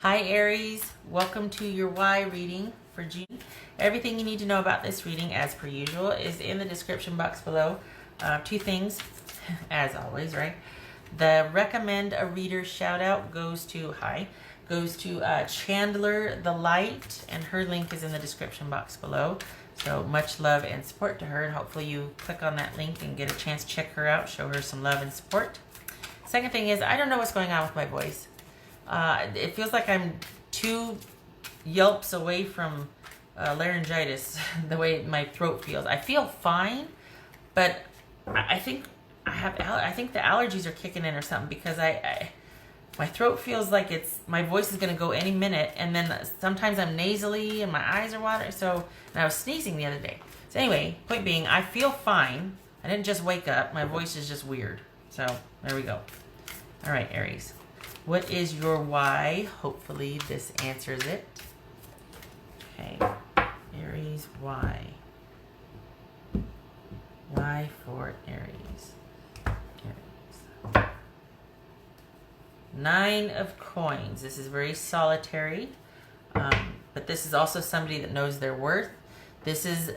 Hi Aries, welcome to your Y reading for June. Everything you need to know about this reading, as per usual, is in the description box below. Two things, as always, right? The recommend a reader shout out goes to Chandler the Light, and her link is in the description box below. So much love and support to her, and hopefully you click on that link and get a chance to check her out, show her some love and support. Second thing is, I don't know what's going on with my voice. It feels like I'm 2 yelps away from laryngitis, the way my throat feels. I feel fine, but I think I think the allergies are kicking in or something, because my throat feels like my voice is going to go any minute, and then sometimes I'm nasally and my eyes are watering. And I was sneezing the other day. So anyway, point being, I feel fine. I didn't just wake up. My voice is just weird. So there we go. All right, Aries. What is your why? Hopefully this answers it. Okay, Aries, why? Why for Aries? Aries. 9 of coins. This is very solitary, but this is also somebody that knows their worth. This is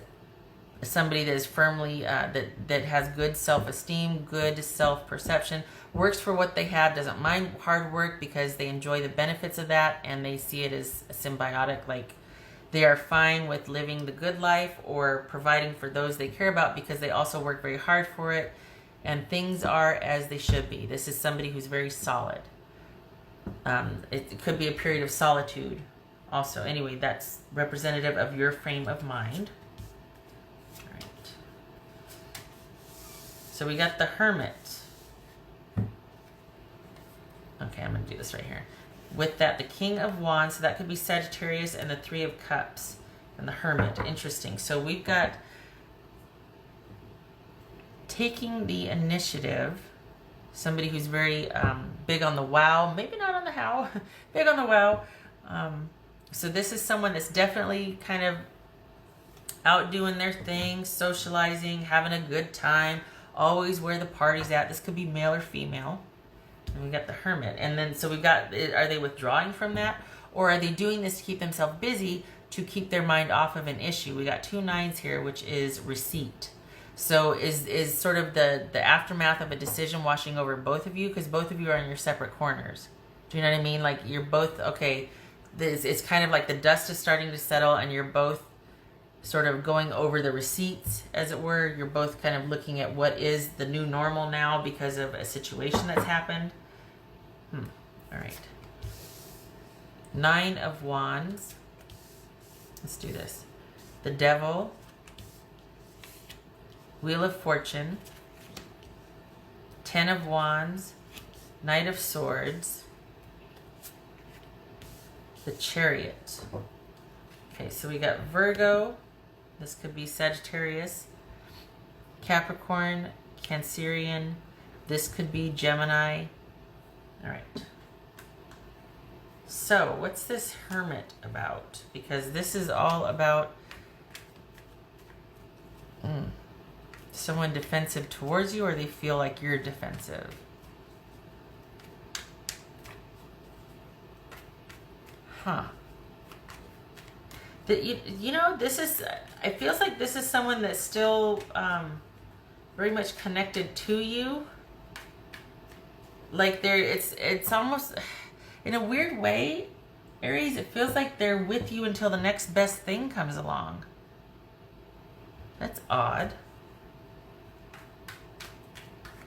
somebody that is firmly, that has good self-esteem, good self-perception, works for what they have, doesn't mind hard work because they enjoy the benefits of that, and they see it as symbiotic. Like, they are fine with living the good life or providing for those they care about because they also work very hard for it, and things are as they should be. This is somebody who's very solid. It could be a period of solitude also. Anyway, that's representative of your frame of mind. So we got the Hermit. Okay, I'm going to do this right here. With that, the King of Wands, so that could be Sagittarius, and the 3 of Cups, and the Hermit. Interesting. So we've got taking the initiative, somebody who's very big on the wow, maybe not on the how, big on the wow. So this is someone that's definitely kind of out doing their thing, socializing, having a good time, always where the party's at. This could be male or female. And we got the Hermit. And then, so we've got, are they withdrawing from that? Or are they doing this to keep themselves busy, to keep their mind off of an issue? We got 2 9s here, which is receipt. So is sort of the aftermath of a decision washing over both of you? Because both of you are in your separate corners. Do you know what I mean? Like, you're both, okay, it's kind of like the dust is starting to settle, and you're both sort of going over the receipts, as it were. You're both kind of looking at what is the new normal now because of a situation that's happened. All right. 9 of Wands. Let's do this. The Devil. Wheel of Fortune. 10 of Wands. Knight of Swords. The Chariot. Okay, so we got Virgo. This could be Sagittarius. Capricorn, Cancerian. This could be Gemini. All right. So what's this Hermit about? Because this is all about someone defensive towards you, or they feel like you're defensive. Huh. You know, this is, it feels like this is someone that's still very much connected to you. Like it's almost, in a weird way, Aries, it feels like they're with you until the next best thing comes along. That's odd.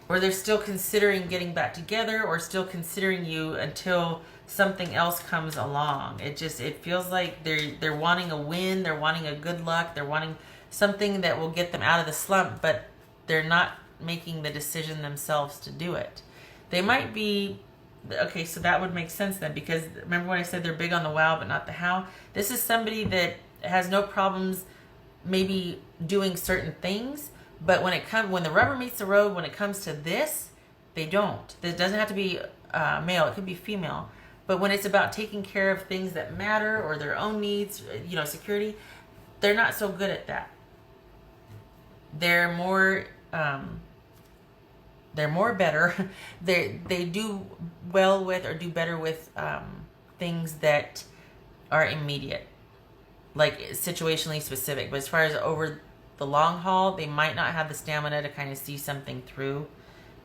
Or they're still considering getting back together, or still considering you until something else comes along. It feels like they're wanting a win, they're wanting a good luck, they're wanting something that will get them out of the slump, but they're not making the decision themselves to do it. They might be, okay, so that would make sense then, because remember when I said they're big on the wow but not the how? This is somebody that has no problems maybe doing certain things, but when the rubber meets the road, when it comes to this, they don't. It doesn't have to be male, it could be female. But when it's about taking care of things that matter, or their own needs, you know, security, they're not so good at that. They're more better. They do well with, or do better with things that are immediate, like situationally specific. But as far as over the long haul, they might not have the stamina to kind of see something through.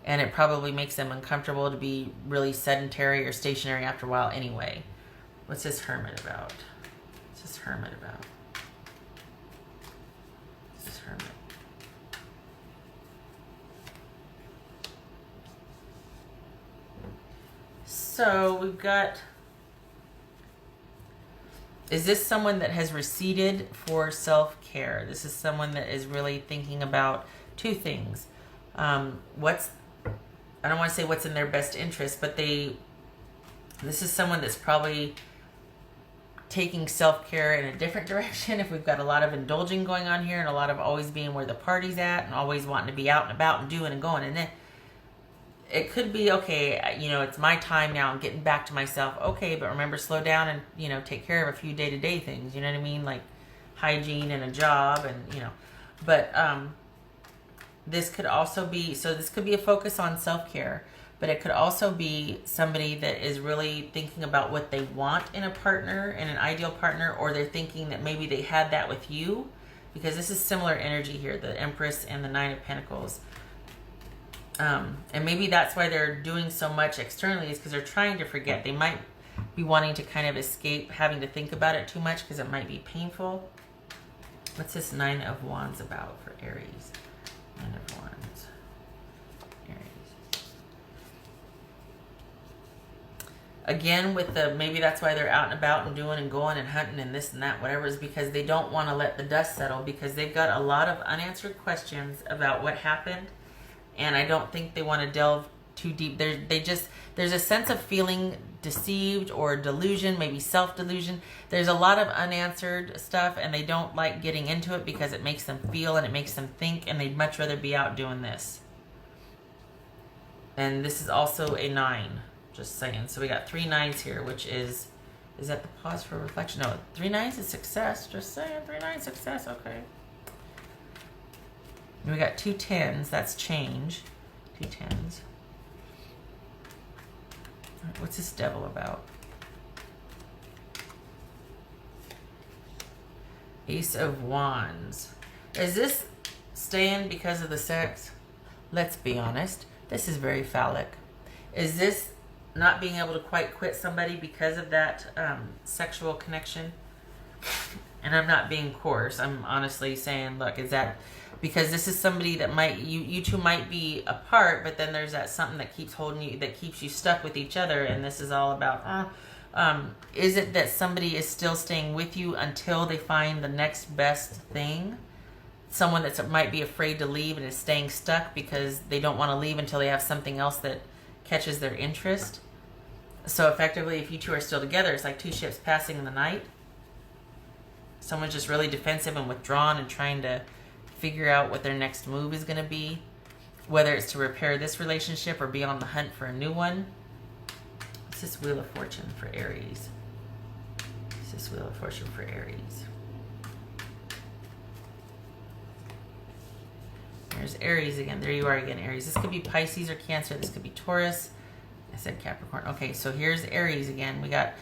And it probably makes them uncomfortable to be really sedentary or stationary after a while anyway. What's this Hermit about? What's this Hermit about? What's this Hermit? So we've got... Is this someone that has receded for self-care? This is someone that is really thinking about two things. I don't want to say what's in their best interest, but this is someone that's probably taking self-care in a different direction. If we've got a lot of indulging going on here and a lot of always being where the party's at and always wanting to be out and about and doing and going, and then it could be, okay, you know, it's my time now, I'm getting back to myself. Okay, but remember, slow down and, you know, take care of a few day-to-day things, you know what I mean? Like hygiene and a job and, you know. But this could also be, so this could be a focus on self-care, but it could also be somebody that is really thinking about what they want in a partner, in an ideal partner, or they're thinking that maybe they had that with you, because this is similar energy here, the Empress and the Nine of Pentacles. And maybe that's why they're doing so much externally, is because they're trying to forget. They might be wanting to kind of escape having to think about it too much because it might be painful. What's this Nine of Wands about for Aries? Nine of Wands. Aries. Again, with the, maybe that's why they're out and about and doing and going and hunting and this and that, whatever, is because they don't want to let the dust settle, because they've got a lot of unanswered questions about what happened. And I don't think they want to delve too deep. There's a sense of feeling deceived or delusion, maybe self-delusion. There's a lot of unanswered stuff, and they don't like getting into it because it makes them feel and it makes them think, and they'd much rather be out doing this. And this is also a 9, just saying. So we got 3 9s here, which is that the pause for reflection? No, 3 9s is success, just saying. 3 9 success, okay. And we got 2 10s, that's change. 2 10s. What's this Devil about? Ace of Wands. Is this staying because of the sex? Let's be honest. This is very phallic. Is this not being able to quite quit somebody because of that sexual connection? And I'm not being coarse. I'm honestly saying, look, is that... Because this is somebody that might, you two might be apart, but then there's that something that keeps holding you, that keeps you stuck with each other, and this is all about, is it that somebody is still staying with you until they find the next best thing? Someone that might be afraid to leave and is staying stuck because they don't want to leave until they have something else that catches their interest. So effectively, if you two are still together, it's like 2 ships passing in the night. Someone's just really defensive and withdrawn and trying to figure out what their next move is going to be, whether it's to repair this relationship or be on the hunt for a new one. What's this Wheel of Fortune for Aries? What's this Wheel of Fortune for Aries? There's Aries again. There you are again, Aries. This could be Pisces or Cancer. This could be Taurus. I said Capricorn. Okay, so here's Aries again. We got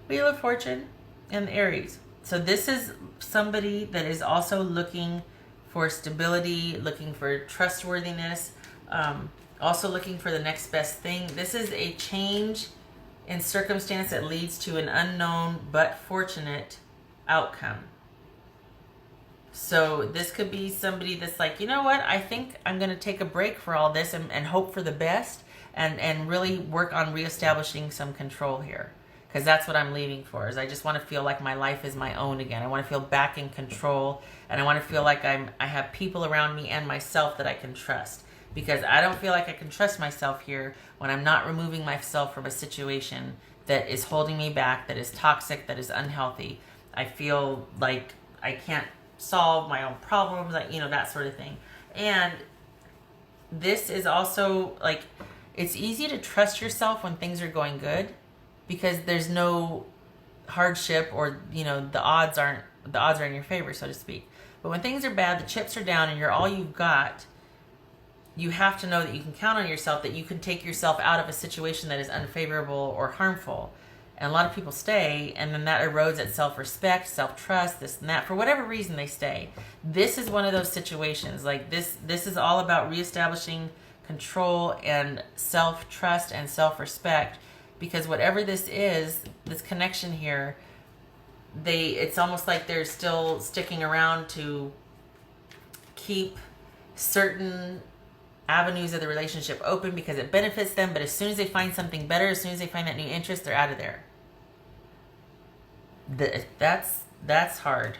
Wheel of Fortune and Aries. So this is somebody that is also looking for stability, looking for trustworthiness, also looking for the next best thing. This is a change in circumstance that leads to an unknown but fortunate outcome. So this could be somebody that's like, you know what, I think I'm going to take a break for all this and hope for the best and really work on reestablishing some control here. Because that's what I'm leaving for, is I just want to feel like my life is my own again. I want to feel back in control, and I want to feel like I have people around me and myself that I can trust. Because I don't feel like I can trust myself here when I'm not removing myself from a situation that is holding me back, that is toxic, that is unhealthy. I feel like I can't solve my own problems, like, you know, that sort of thing. And this is also, like, it's easy to trust yourself when things are going good, because there's no hardship, or, you know, the odds are in your favor, so to speak. But when things are bad, the chips are down, and you're all you've got, you have to know that you can count on yourself, that you can take yourself out of a situation that is unfavorable or harmful. And a lot of people stay, and then that erodes at self-respect, self-trust, this and that. For whatever reason, they stay. This is one of those situations. Like this is all about reestablishing control and self-trust and self-respect, because whatever this is, this connection here, it's almost like they're still sticking around to keep certain avenues of the relationship open because it benefits them, but as soon as they find something better, as soon as they find that new interest, they're out of there. That's hard,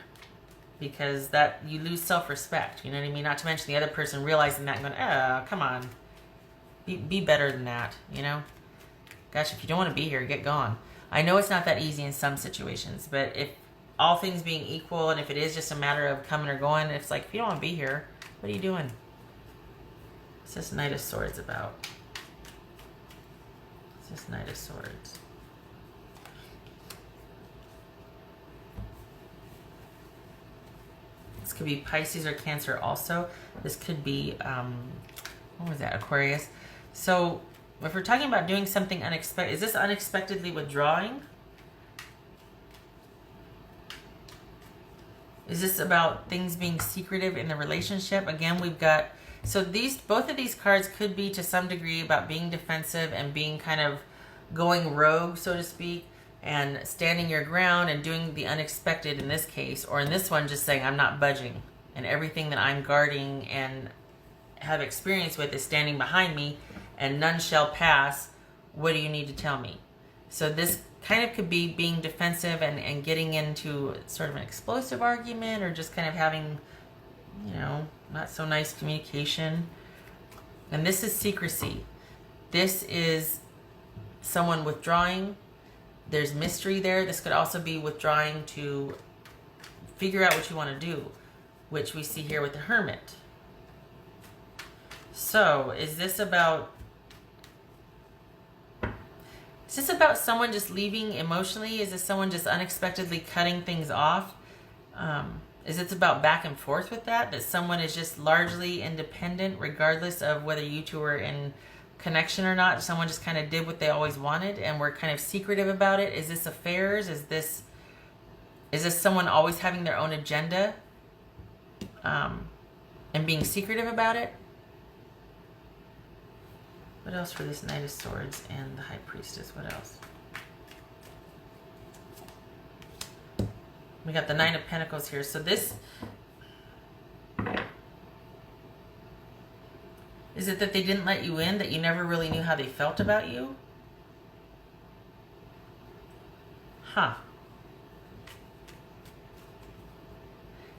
because that you lose self-respect, you know what I mean? Not to mention the other person realizing that and going, oh, come on, be better than that, you know? Gosh, if you don't want to be here, get gone. I know it's not that easy in some situations, but if all things being equal, and if it is just a matter of coming or going, it's like, if you don't want to be here, what are you doing? What's this Knight of Swords about? What's this Knight of Swords? This could be Pisces or Cancer also. This could be, what was that, Aquarius. So if we're talking about doing something unexpected, is this unexpectedly withdrawing? Is this about things being secretive in the relationship? Again, we've got, so both of these cards could be to some degree about being defensive and being kind of going rogue, so to speak, and standing your ground and doing the unexpected in this case, or in this one, just saying, I'm not budging. And everything that I'm guarding and have experience with is standing behind me, and none shall pass. What do you need to tell me? So this kind of could be being defensive and getting into sort of an explosive argument, or just kind of having, you know, not so nice communication. And this is secrecy. This is someone withdrawing. There's mystery there. This could also be withdrawing to figure out what you want to do, which we see here with the Hermit. So is this about someone just leaving emotionally? Is this someone just unexpectedly cutting things off? Is it about back and forth with that someone is just largely independent regardless of whether you two are in connection or not? Someone just kind of did what they always wanted and were kind of secretive about it. Is this affairs? Is this someone always having their own agenda and being secretive about it? What else for this Knight of Swords and the High Priestess? What else? We got the Nine of Pentacles here. So this, is it that they didn't let you in, that you never really knew how they felt about you? Huh.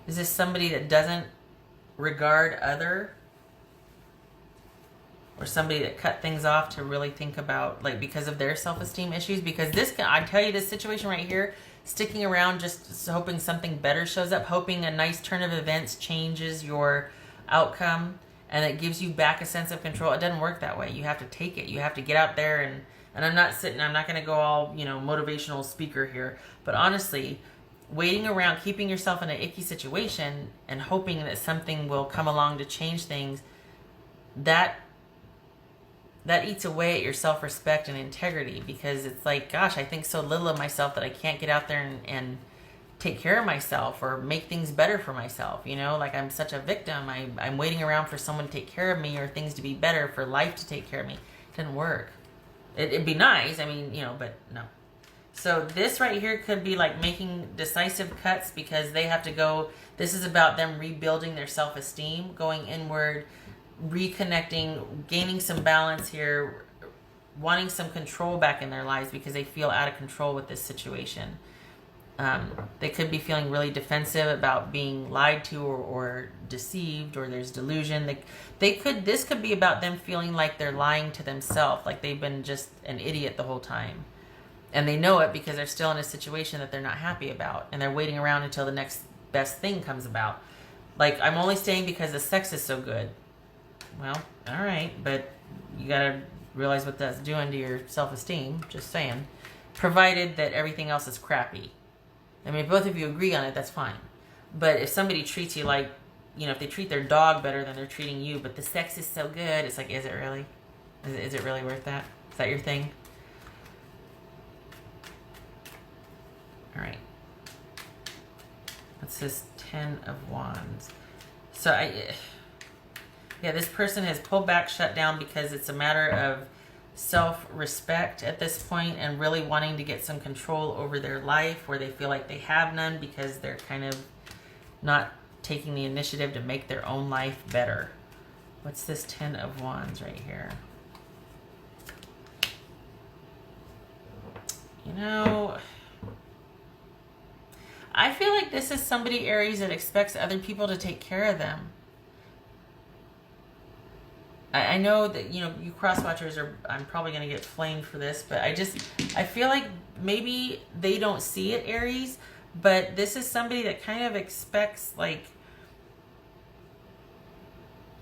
Is this somebody that doesn't regard other, or somebody that cut things off to really think about, like, because of their self-esteem issues? Because this, I tell you, this situation right here, sticking around just hoping something better shows up, hoping a nice turn of events changes your outcome and it gives you back a sense of control. It doesn't work that way. You have to take it. You have to get out there and I'm not going to go all, you know, motivational speaker here, but honestly, waiting around, keeping yourself in an icky situation and hoping that something will come along to change things, that eats away at your self-respect and integrity, because it's like, gosh, I think so little of myself that I can't get out there and take care of myself or make things better for myself, you know? Like, I'm such a victim. I'm waiting around for someone to take care of me or things to be better, for life to take care of me. It didn't work. It'd be nice, I mean, you know, but no. So this right here could be like making decisive cuts because they have to go, this is about them rebuilding their self-esteem, going inward, reconnecting, gaining some balance here, wanting some control back in their lives because they feel out of control with this situation. They could be feeling really defensive about being lied to or deceived, or there's delusion. This could be about them feeling like they're lying to themselves, like they've been just an idiot the whole time. And they know it because they're still in a situation that they're not happy about, and they're waiting around until the next best thing comes about. Like, I'm only staying because the sex is so good. Well, all right, but you gotta realize what that's doing to your self-esteem, just saying. Provided that everything else is crappy. I mean, if both of you agree on it, that's fine. But if somebody treats you like, you know, if they treat their dog better than they're treating you, but the sex is so good, it's like, is it really? Is it really worth that? Is that your thing? All right. What's this 10 of Wands? So yeah, this person has pulled back, shut down because it's a matter of self-respect at this point and really wanting to get some control over their life where they feel like they have none because they're kind of not taking the initiative to make their own life better. What's this 10 of Wands right here? You know, I feel like this is somebody, Aries, that expects other people to take care of them. I know that, you know, you cross-watchers are, I'm probably going to get flamed for this, but I feel like maybe they don't see it, Aries, but this is somebody that kind of expects, like,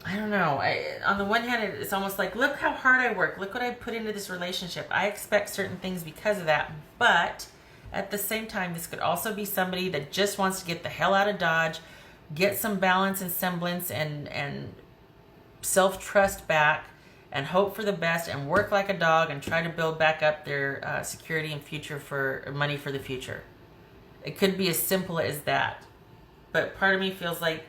I don't know. On the one hand, it's almost like, look how hard I work. Look what I put into this relationship. I expect certain things because of that, but at the same time, this could also be somebody that just wants to get the hell out of Dodge, get some balance and semblance and self-trust back and hope for the best and work like a dog and try to build back up their security and future for money for the future. It could be as simple as that. But part of me feels like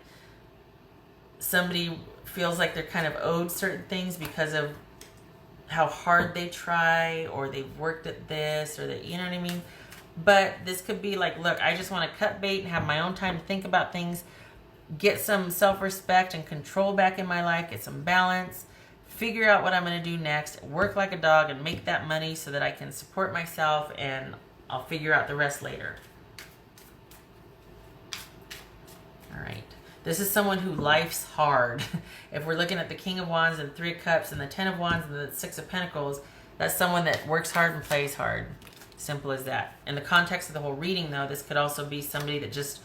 somebody feels like they're kind of owed certain things because of how hard they try or they've worked at this or that, you know what I mean? But this could be like, look, I just want to cut bait and have my own time to think about things, get some self-respect and control back in my life, get some balance, figure out what I'm going to do next, work like a dog and make that money so that I can support myself and I'll figure out the rest later. All right. This is someone who life's hard. If we're looking at the King of Wands and 3 of Cups and the 10 of Wands and the 6 of Pentacles, that's someone that works hard and plays hard. Simple as that. In the context of the whole reading, though, this could also be somebody that just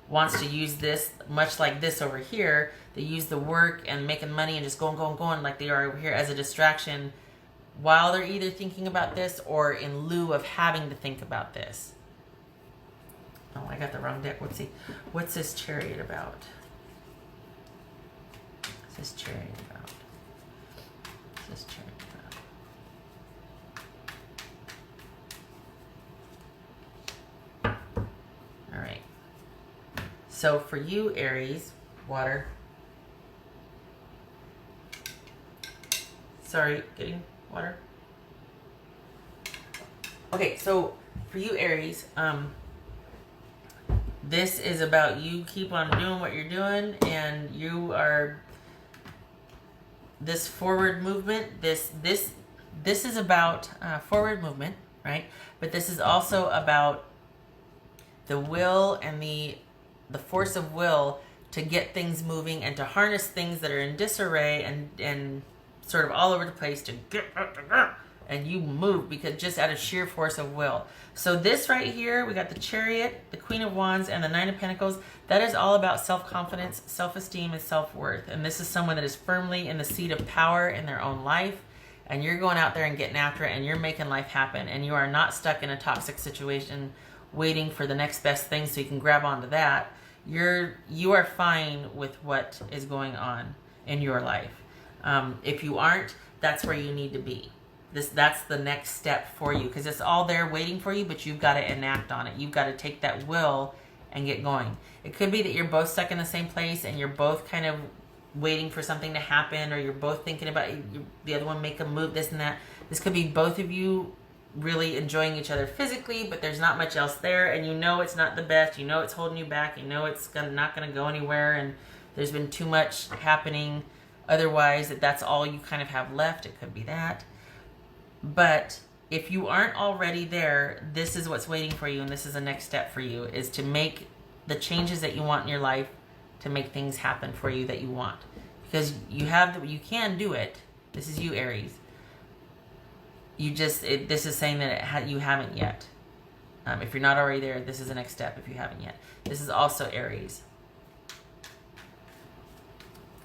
wants to use this, much like this over here. They use the work and making money and just going like they are over here as a distraction while they're either thinking about this or in lieu of having to think about this. Oh, I got the wrong deck. What's this Chariot about? What's this Chariot about? What's this Chariot about? All right. So for you, Aries, water. Sorry, getting water. Okay, so for you, Aries, this is about you keep on doing what you're doing, and you are this forward movement. This is about forward movement, right? But this is also about the will and the force of will to get things moving and to harness things that are in disarray and sort of all over the place to get and you move because just out of sheer force of will. So this right here, we got the Chariot, the Queen of Wands, and the 9 of Pentacles. That is all about self-confidence, self-esteem, and self-worth. And this is someone that is firmly in the seat of power in their own life. And you're going out there and getting after it, and you're making life happen. And you are not stuck in a toxic situation waiting for the next best thing so you can grab onto that. You are fine with what is going on in your life. If you aren't, that's where you need to be. That's the next step for you because it's all there waiting for you, but you've got to enact on it. You've got to take that will and get going. It could be that you're both stuck in the same place and you're both kind of waiting for something to happen, or you're both thinking about the other one make a move, this and that. This could be both of you really enjoying each other physically, but there's not much else there, and you know it's not the best. You know it's holding you back. You know it's not going to go anywhere, and there's been too much happening otherwise that's all you kind of have left. It could be that. But if you aren't already there, this is what's waiting for you, and this is the next step for you, is to make the changes that you want in your life to make things happen for you that you want. Because you can do it. This is you, Aries. This is saying that you haven't yet. If you're not already there, this is the next step if you haven't yet. This is also Aries.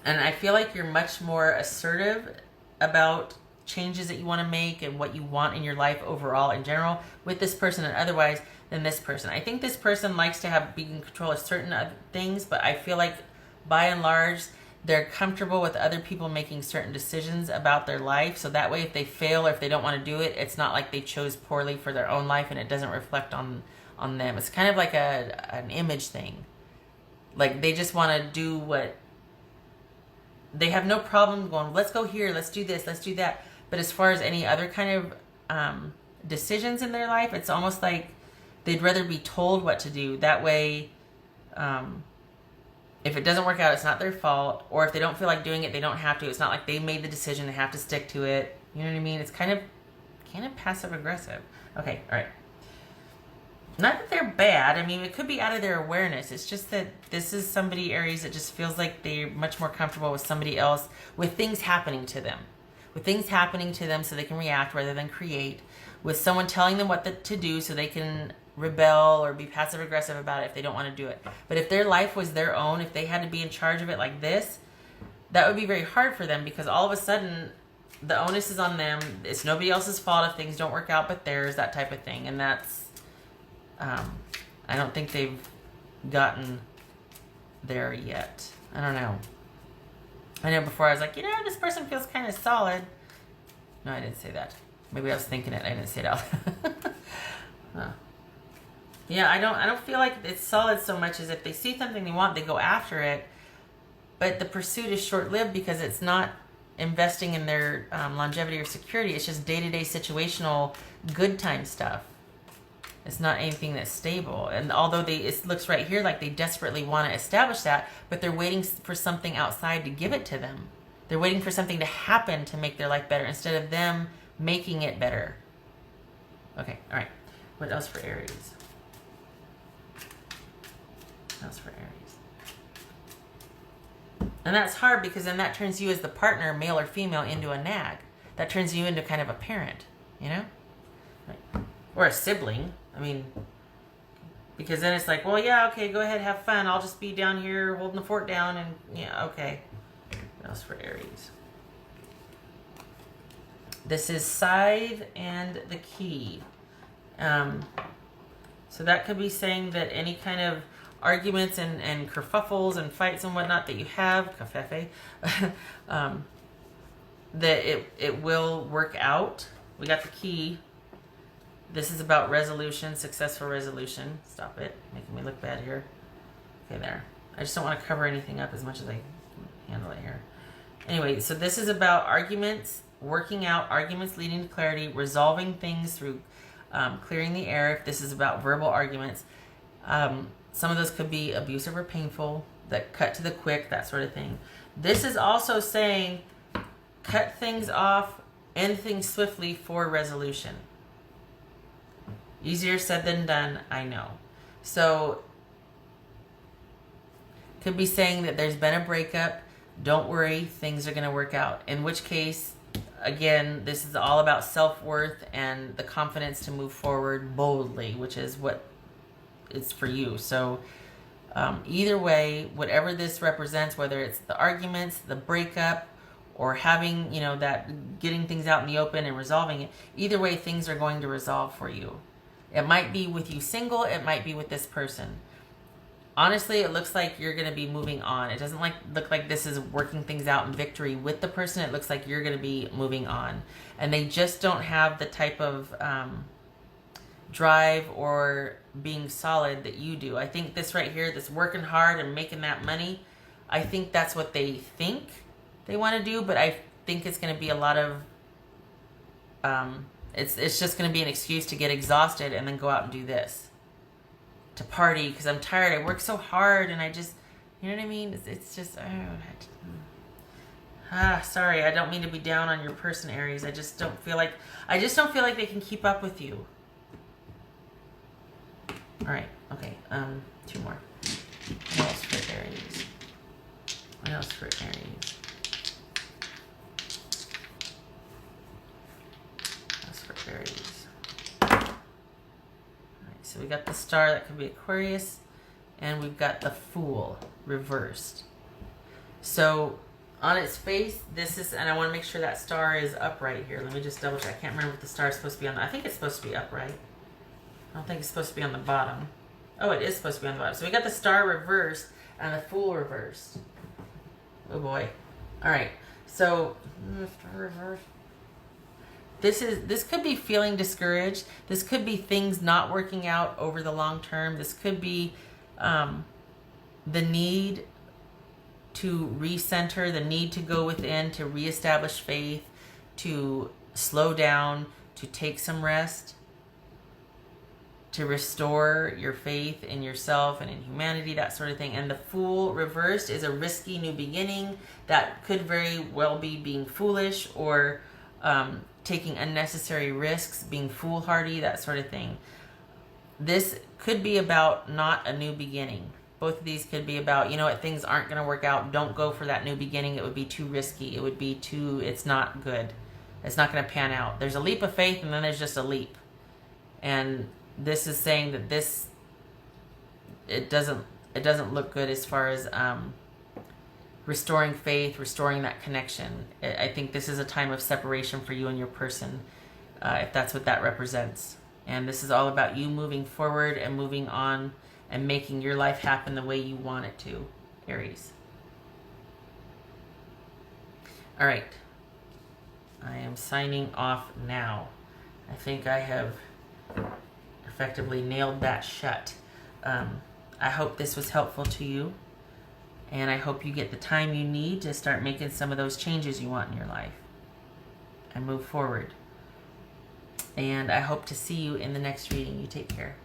And I feel like you're much more assertive about changes that you want to make and what you want in your life overall in general with this person and otherwise than this person. I think this person likes to be in control of certain other things, but I feel like by and large they're comfortable with other people making certain decisions about their life, so that way if they fail or if they don't want to do it, it's not like they chose poorly for their own life and it doesn't reflect on on them. It's kind of like an image thing. Like they just want to do what they have no problem going, let's go here, let's do this, let's do that. But as far as any other kind of decisions in their life, it's almost like they'd rather be told what to do. That way, if it doesn't work out, it's not their fault. Or if they don't feel like doing it, they don't have to. It's not like they made the decision, they have to stick to it. You know what I mean? It's kind of passive aggressive. Okay, all right. Not that they're bad. I mean, it could be out of their awareness. It's just that this is somebody, Aries, that just feels like they're much more comfortable with somebody else, with things happening to them. With things happening to them so they can react rather than create. With someone telling them what to do so they can rebel or be passive aggressive about it if they don't want to do it. But if their life was their own, if they had to be in charge of it like this, that would be very hard for them, because all of a sudden the onus is on them. It's nobody else's fault if things don't work out but theirs, that type of thing. And that's I don't think they've gotten there yet. I don't know. I know before I was like, you know, this person feels kind of solid. No, I didn't say that. Maybe I was thinking it. I didn't say it out. Huh. Yeah, I don't feel like it's solid so much as if they see something they want, they go after it. But the pursuit is short-lived because it's not investing in their longevity or security. It's just day-to-day situational good time stuff. It's not anything that's stable. And although it looks right here like they desperately want to establish that, but they're waiting for something outside to give it to them. They're waiting for something to happen to make their life better instead of them making it better. Okay, all right. What else for Aries? What else for Aries? And that's hard because then that turns you as the partner, male or female, into a nag. That turns you into kind of a parent, you know? Right. Or a sibling. I mean, because then it's like, well, yeah, okay, go ahead, have fun. I'll just be down here holding the fort down and, yeah, okay. What else for Aries? This is Scythe and the Key. So that could be saying that any kind of arguments and kerfuffles and fights and whatnot that you have, kafefe, that it will work out. We got the Key. This is about resolution, successful resolution. Stop it, making me look bad here. Okay, there. I just don't want to cover anything up as much as I can handle it here. Anyway, so this is about arguments, working out, arguments leading to clarity, resolving things through clearing the air. If this is about verbal arguments, some of those could be abusive or painful, that cut to the quick, that sort of thing. This is also saying cut things off, end things swiftly for resolution. Easier said than done, I know. So, could be saying that there's been a breakup. Don't worry, things are going to work out. In which case, again, this is all about self-worth and the confidence to move forward boldly, which is what it's for you. So, either way, whatever this represents, whether it's the arguments, the breakup, or having, you know, that getting things out in the open and resolving it, either way, things are going to resolve for you. It might be with you single, it might be with this person. Honestly, it looks like you're going to be moving on. It doesn't look like this is working things out in victory with the person. It looks like you're going to be moving on. And they just don't have the type of drive or being solid that you do. I think this right here, this working hard and making that money, I think that's what they think they want to do. But I think it's going to be a lot of... It's just going to be an excuse to get exhausted and then go out and do this. To party because I'm tired. I work so hard and I just, you know what I mean? It's just, sorry. I don't mean to be down on your person, Aries. I just don't feel like they can keep up with you. All right. Okay. 2 more. What else for Aries? What else for Aries? Aries. Alright, so we got the Star, that could be Aquarius, and we've got the Fool reversed. So on its face, this is, and I want to make sure that Star is upright here. Let me just double check. I can't remember if the Star is supposed to be on I think it's supposed to be upright. I don't think it's supposed to be on the bottom. Oh, it is supposed to be on the bottom. So we got the Star reversed and the Fool reversed. Oh boy. Alright, so Star reversed. this could be feeling discouraged. This could be things not working out over the long term. This could be the need to recenter, the need to go within, to reestablish faith, to slow down, to take some rest, to restore your faith in yourself and in humanity, that sort of thing. And the Fool reversed is a risky new beginning that could very well be being foolish or taking unnecessary risks, being foolhardy, that sort of thing. This could be about not a new beginning. Both of these could be about, you know what, things aren't going to work out. Don't go for that new beginning. It would be too risky. It would be too, it's not good. It's not going to pan out. There's a leap of faith and then there's just a leap. And this is saying that this, it doesn't look good as far as restoring faith, restoring that connection. I think this is a time of separation for you and your person, if that's what that represents. And this is all about you moving forward and moving on and making your life happen the way you want it to, Aries. All right. I am signing off now. I think I have effectively nailed that shut. I hope this was helpful to you. And I hope you get the time you need to start making some of those changes you want in your life and move forward. And I hope to see you in the next reading. You take care.